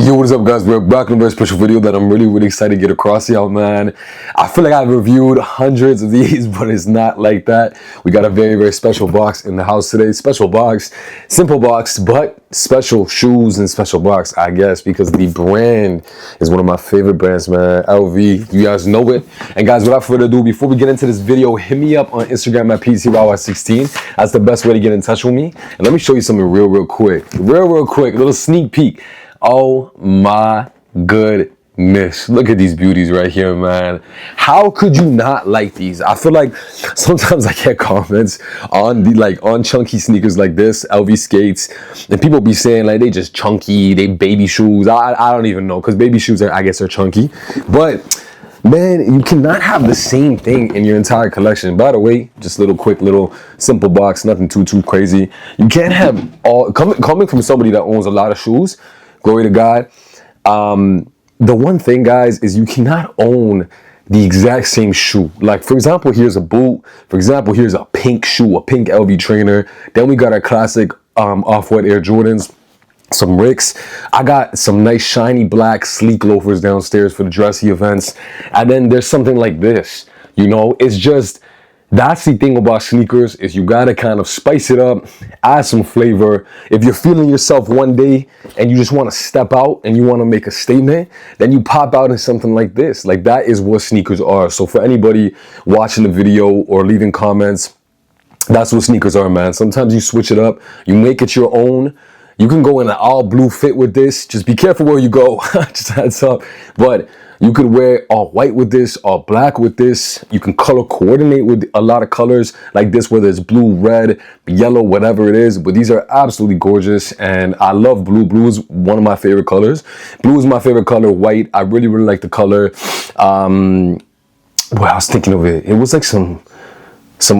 Yo, what is up, guys? We're back in a very special video that I'm really excited to get across to y'all, man. I feel like I've reviewed hundreds of these, but it's not like that. We got a very special box in the house today. Special box, simple box, but special shoes and special box, I guess, because the brand is one of my favorite brands, man. LV, you guys know it. And guys, without further ado, before we get into this video, hit me up on Instagram at PTYY16. That's the best way to get in touch with me. And let me show you something real quick. Real quick, a little sneak peek. Oh my goodness, look at these beauties right here, man. How could you not like these? I feel like sometimes I get comments on on chunky sneakers like this, LV skates, and people be saying like they just chunky, they baby shoes. I don't even know, because baby shoes are, I guess, are chunky. But man, you cannot have the same thing in your entire collection. By the way, just quick little simple box, nothing too crazy. You can't have all coming from somebody that owns a lot of shoes. Glory to God. The one thing, guys, is you cannot own the exact same shoe. Like, for example, here's a boot. For example, here's a pink shoe, a pink LV trainer. Then we got our classic off-white Air Jordans, some Ricks. I got some nice shiny black sleek loafers downstairs for the dressy events. And then there's something like this. You know, it's just, that's the thing about sneakers, is you gotta kind of spice it up, add some flavor. If you're feeling yourself one day and you just want to step out and you want to make a statement, then you pop out in something like this. Like, that is what sneakers are. So for anybody watching the video or leaving comments, that's what sneakers are, man. Sometimes you switch it up, you make it your own. You can go in an all blue fit with this. Just be careful where you go. Just heads up. But you could wear all white with this, all black with this. You can color coordinate with a lot of colors like this, whether it's blue, red, yellow, whatever it is. But these are absolutely gorgeous, and I love blue. Blue is one of my favorite colors. Blue is my favorite color. White, I really like the color. Well, I was thinking of it. It was like some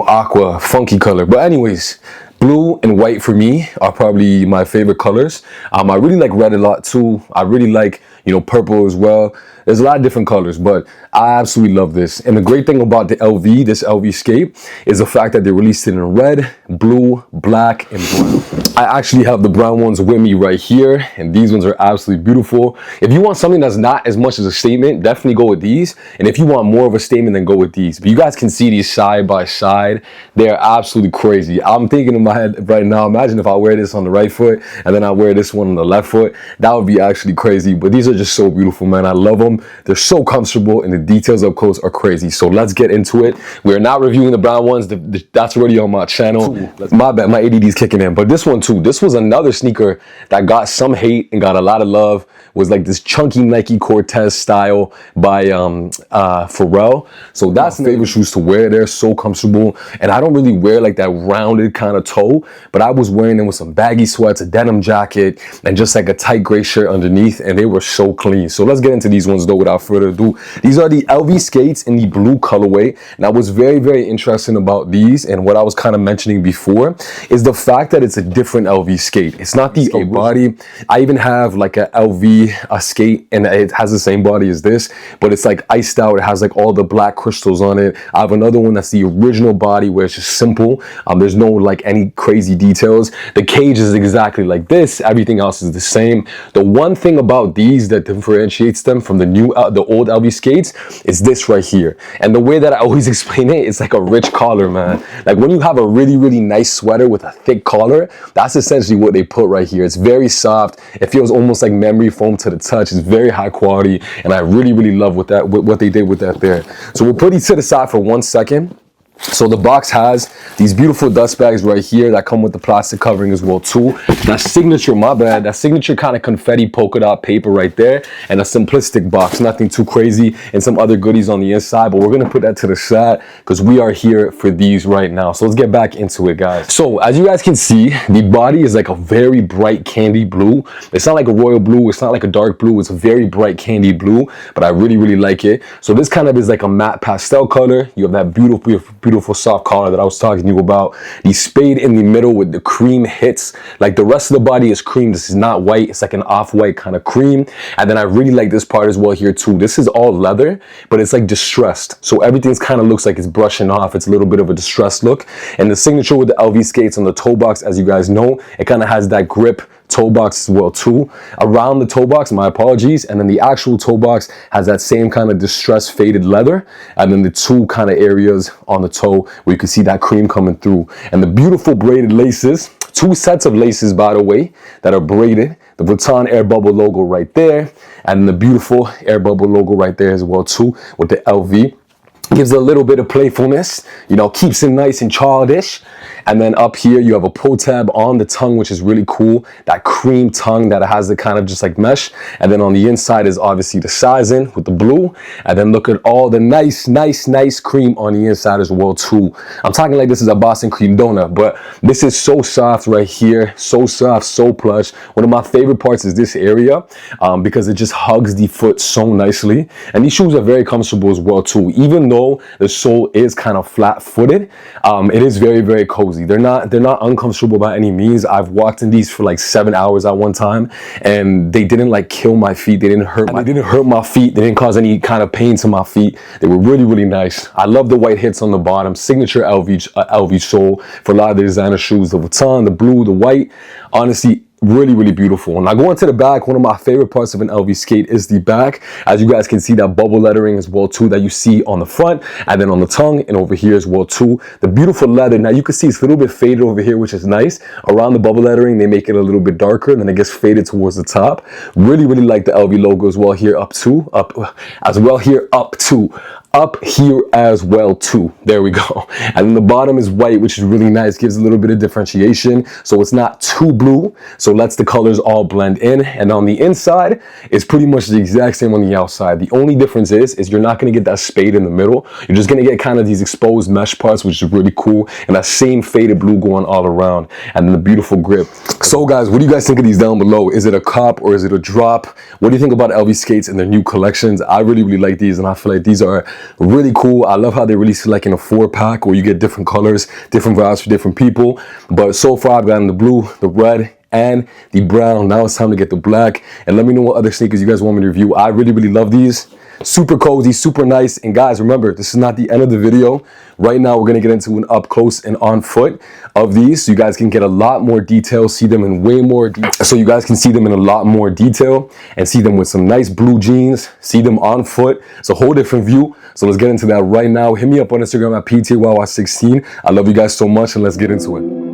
aqua funky color. But anyways, blue and white for me are probably my favorite colors. I really like red a lot too. I really like, you know, purple as well. There's a lot of different colors, but I absolutely love this. And the great thing about the LV, this LV skate, is the fact that they released it in red, blue, black, and brown. I actually have the brown ones with me right here, and these ones are absolutely beautiful. If you want something that's not as much as a statement, definitely go with these. And if you want more of a statement, then go with these. But you guys can see these side by side. They're absolutely crazy. I'm thinking in my head right now, imagine if I wear this on the right foot and then I wear this one on the left foot. That would be actually crazy. But these are just so beautiful, man. I love them. They're so comfortable, and the details up close are crazy. So let's get into it. We're not reviewing the brown ones. That's already on my channel. My bad, my ADD is kicking in. But this one too, this was another sneaker that got some hate and got a lot of love. Was like this chunky Nike Cortez style by Pharrell. So that's my favorite shoes to wear. They're so comfortable, and I don't really wear like that rounded kind of toe, but I was wearing them with some baggy sweats, a denim jacket, and just like a tight gray shirt underneath, and they were so clean. So let's get into these ones though without further ado. These are the LV skates in the blue colorway. Now, what's very interesting about these, and what I was kind of mentioning before, is the fact that it's a different LV skate. It's not the skate body. I even have like a LV skate, and it has the same body as this, but it's like iced out. It has like all the black crystals on it. I have another one that's the original body, where it's just simple. There's no like any crazy details. The cage is exactly like this. Everything else is the same. The one thing about these that differentiates them from the old LV skates is this right here. And the way that I always explain it, it's like a rich collar, man. Like when you have a really nice sweater with a thick collar, that's essentially what they put right here. It's very soft. It feels almost like memory foam to the touch. It's very high quality, and I really love what they did with that there. So we'll put these to the side for 1 second. So the box has these beautiful dust bags right here that come with the plastic covering as well too. That signature, my bad, that signature kind of confetti polka dot paper right there, and a simplistic box, nothing too crazy, and some other goodies on the inside, but we're gonna put that to the side because we are here for these right now. So let's get back into it, guys. So as you guys can see, the body is like a very bright candy blue. It's not like a royal blue, it's not like a dark blue, it's a very bright candy blue, but I really like it. So this kind of is like a matte pastel color. You have that beautiful soft collar that I was talking to you about. The spade in the middle with the cream hits. Like the rest of the body is cream. This is not white. It's like an off-white kind of cream. And then I really like this part as well here too. This is all leather, but it's like distressed. So everything's kind of looks like it's brushing off. It's a little bit of a distressed look. And the signature with the LV skates on the toe box, as you guys know, it kind of has that grip toe box as well too. Around the toe box, my apologies, and then the actual toe box has that same kind of distressed faded leather, and then the two kind of areas on the toe where you can see that cream coming through. And the beautiful braided laces, 2 sets of laces by the way that are braided, the Vuitton Air Bubble logo right there, and the beautiful Air Bubble logo right there as well too with the LV. Gives a little bit of playfulness, you know, keeps it nice and childish. And then up here you have a pull tab on the tongue, which is really cool. That cream tongue that has the kind of just like mesh. And then on the inside is obviously the sizing with the blue. And then look at all the nice cream on the inside as well too. I'm talking like this is a Boston cream donut, but this is so soft right here. So soft, so plush. One of my favorite parts is this area because it just hugs the foot so nicely. And these shoes are very comfortable as well too. Even though the sole is kind of flat-footed, it is very cozy. They're not uncomfortable by any means. I've walked in these for like 7 hours at one time, and they didn't like kill my feet. They didn't hurt my feet. They didn't cause any kind of pain to my feet. They were really nice. I love the white hits on the bottom. Signature LV sole for a lot of the designer shoes. The Vuitton, the blue, the white. Honestly, really beautiful. Now going to the back, one of my favorite parts of an LV skate is the back. As you guys can see, that bubble lettering as well too that you see on the front and then on the tongue and over here as well too. The beautiful leather. Now you can see it's a little bit faded over here, which is nice. Around the bubble lettering, they make it a little bit darker and then it gets faded towards the top. Really like the LV logo as well here up here as well too. There we go. And then the bottom is white, which is really nice, gives a little bit of differentiation, so it's not too blue, so lets the colors all blend in. And on the inside it's pretty much the exact same on the outside. The only difference is you're not going to get that spade in the middle. You're just going to get kind of these exposed mesh parts, which is really cool, and that same faded blue going all around, and then the beautiful grip. So guys, what do you guys think of these down below? Is it a cop or is it a drop? What do you think about LV skates and their new collections? I really like these, and I feel like these are really cool. I love how they release it like in a 4-pack where you get different colors, different vibes for different people. But so far I've gotten the blue, the red, and the brown. Now it's time to get the black, and let me know what other sneakers you guys want me to review. I really love these. Super cozy, super nice. And guys, remember, this is not the end of the video. Right now we're going to get into an up close and on foot of these, so you guys can get a lot more detail, see them in way more detail, so you guys can see them in a lot more detail and see them with some nice blue jeans, see them on foot. It's a whole different view, so let's get into that right now. Hit me up on Instagram at PTYY16. I love you guys so much, and let's get into it.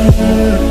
Yeah.